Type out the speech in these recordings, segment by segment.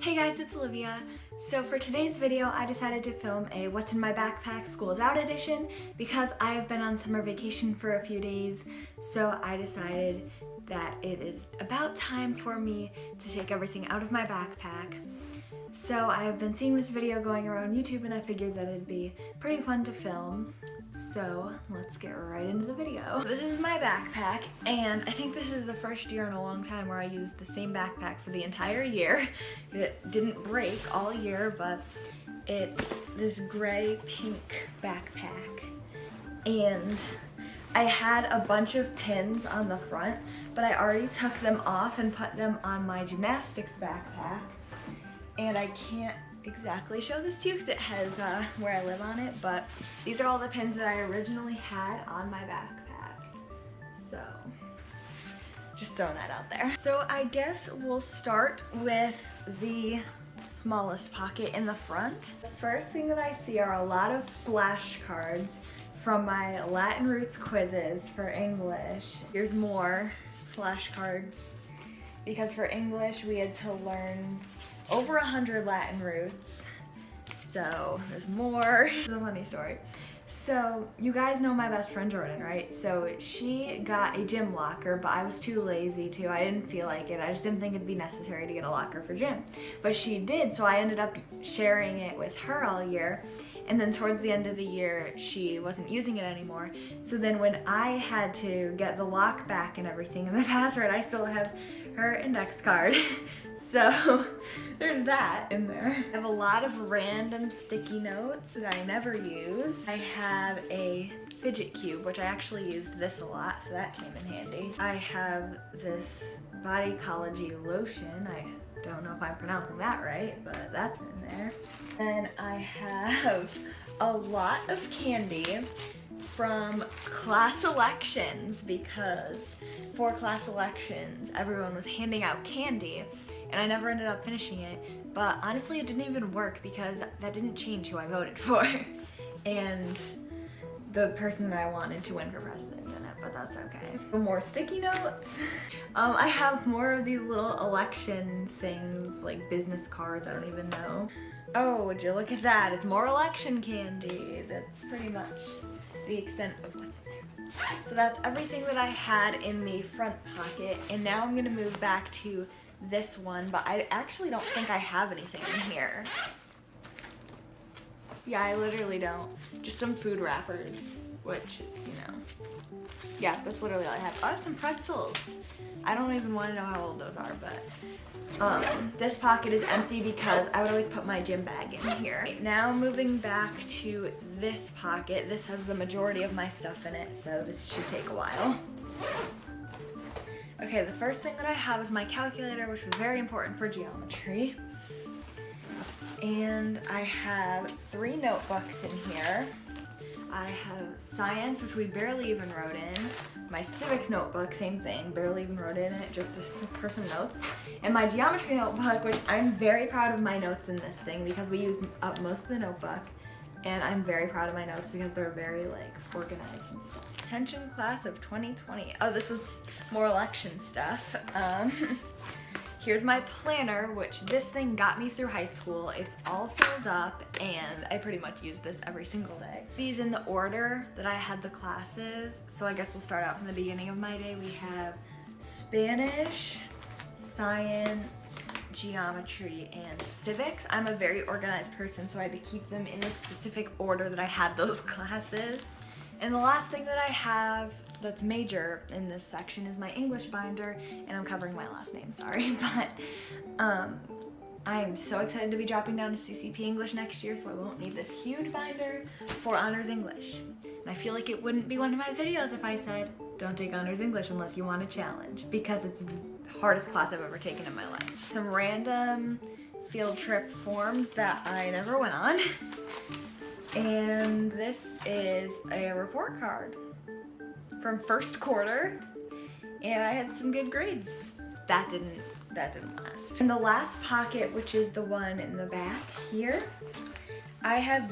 Hey guys, it's Olivia. So for today's video, I decided to film a What's in My Backpack School is Out edition because I have been on summer vacation for a few days, so I decided that it is about time for me to take everything out of my backpack. So I have been seeing this video going around YouTube and I figured that it'd be pretty fun to film. So let's get right into the video. This is my backpack and I think this is the first year in a long time where I used the same backpack for the entire year. It didn't break all year, but it's this gray pink backpack. And I had a bunch of pins on the front, but I already took them off and put them on my gymnastics backpack. And I can't exactly show this to you because it has where I live on it, but these are all the pins that I originally had on my backpack. So, just throwing that out there. So I guess we'll start with the smallest pocket in the front. The first thing that I see are a lot of flashcards from my Latin Roots quizzes for English. Here's more flashcards because for English we had to learn over 100 Latin roots, so there's more. It's a funny story. So you guys know my best friend Jordan, right? So she got a gym locker, but I was too lazy to. I didn't feel like it. I just didn't think it'd be necessary to get a locker for gym. But she did, so I ended up sharing it with her all year. And then towards the end of the year, she wasn't using it anymore. So then when I had to get the lock back and everything and the password, I still have her index card. So there's that in there. I have a lot of random sticky notes that I never use. I have a fidget cube, which I actually used this a lot, so that came in handy. I have this Bodycology lotion. I don't know if I'm pronouncing that right, but that's in there. Then I have a lot of candy from class elections because for class elections, everyone was handing out candy and I never ended up finishing it. But honestly, it didn't even work because that didn't change who I voted for. And the person that I wanted to win for president didn't, but that's okay. More sticky notes. I have more of these little election things, like business cards, I don't even know. Oh, would you look at that? It's more election candy. That's pretty much the extent of what's in there. So that's everything that I had in the front pocket, and now I'm gonna move back to this one, but I actually don't think I have anything in here. Yeah, I literally don't. Just some food wrappers, which, you know. Yeah, that's literally all I have. Oh, I have some pretzels. I don't even want to know how old those are, but this pocket is empty because I would always put my gym bag in here. Right, now moving back to this pocket. This has the majority of my stuff in it, so this should take a while. Okay, the first thing that I have is my calculator, which was very important for geometry. And I have 3 notebooks in here. I have science, which we barely even wrote in. My civics notebook, same thing, barely even wrote in it, just for some notes. And my geometry notebook, which I'm very proud of my notes in this thing because we used up most of the notebook. And I'm very proud of my notes because they're very like organized and stuff. Attention class of 2020. Oh, this was more election stuff. Here's my planner, which this thing got me through high school. It's all filled up and I pretty much use this every single day. These in the order that I had the classes. So I guess we'll start out from the beginning of my day. We have Spanish, science, geometry, and civics. I'm a very organized person, so I had to keep them in the specific order that I had those classes. And the last thing that I have that's major in this section is my English binder, and I'm covering my last name, sorry, but I'm so excited to be dropping down to CCP English next year, so I won't need this huge binder for honors English. And I feel like it wouldn't be one of my videos if I said, don't take honors English unless you want a challenge, because it's the hardest class I've ever taken in my life. Some random field trip forms that I never went on. And this is a report card from first quarter, and I had some good grades. That didn't last. In the last pocket, which is the one in the back here, I have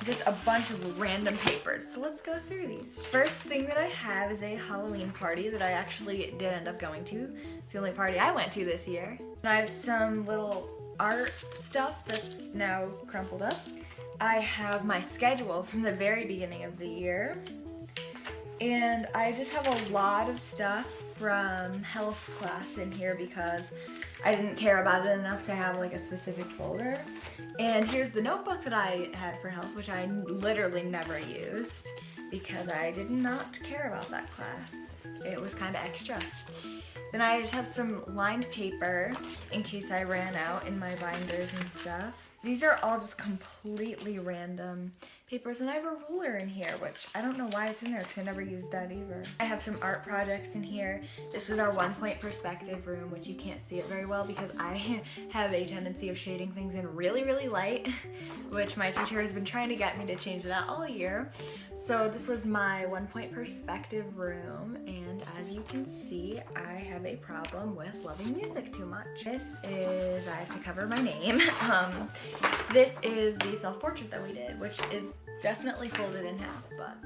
just a bunch of random papers. So let's go through these. First thing that I have is a Halloween party that I actually did end up going to. It's the only party I went to this year. And I have some little art stuff that's now crumpled up. I have my schedule from the very beginning of the year. And I just have a lot of stuff from health class in here because I didn't care about it enough to have like a specific folder. And here's the notebook that I had for health, which I literally never used because I did not care about that class. It was kind of extra. Then I just have some lined paper in case I ran out in my binders and stuff. These are all just completely random papers, and I have a ruler in here, which I don't know why it's in there because I never used that either. I have some art projects in here. This was our 1-point perspective room, which you can't see it very well because I have a tendency of shading things in really, really light, which my teacher has been trying to get me to change that all year. So this was my 1-point perspective room, and as you can see, I have a problem with loving music too much. This is, I have to cover my name. This is the self-portrait that we did, which is definitely folded in half, but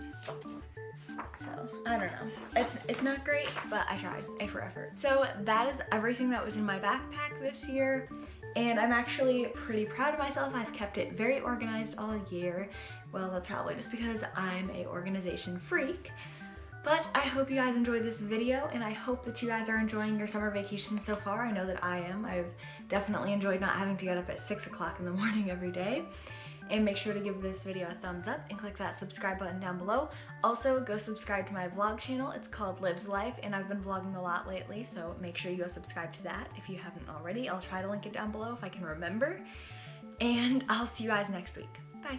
so I don't know. It's not great, but I tried. A for effort. So that is everything that was in my backpack this year, and I'm actually pretty proud of myself. I've kept it very organized all year. Well, that's probably just because I'm a organization freak. But I hope you guys enjoyed this video, and I hope that you guys are enjoying your summer vacation so far. I know that I am. I've definitely enjoyed not having to get up at 6 o'clock in the morning every day. And make sure to give this video a thumbs up and click that subscribe button down below. Also, go subscribe to my vlog channel. It's called Liv's Life, and I've been vlogging a lot lately, so make sure you go subscribe to that if you haven't already. I'll try to link it down below if I can remember. And I'll see you guys next week. Bye.